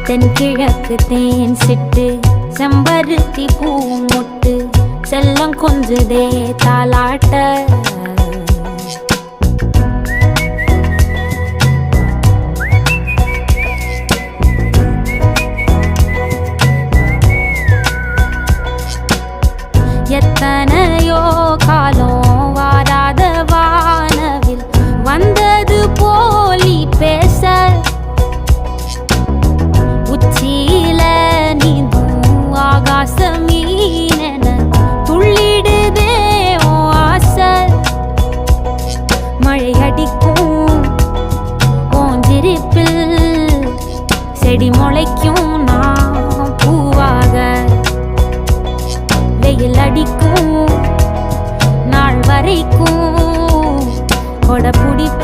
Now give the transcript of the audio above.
தென்கிழக்கு தேன் சிட்டு செம்பருத்தி பூ முட்டு செல்லம் கொஞ்சுதே தாலாட்ட எத்தனையோ காலம் வாராத வானவில் வந்தது போலி பேச உச்சியில நீந்தும் ஆகாச மீனென துள்ளிடுதே ஓ ஆசை மழை அடிக்கும் ஓஞ்சிருப்பில் செடி முளைக்கும் நான் பூவாக வெயில் அடிக்கும் நாள் வரைக்கும் கொடை பிடிப்ப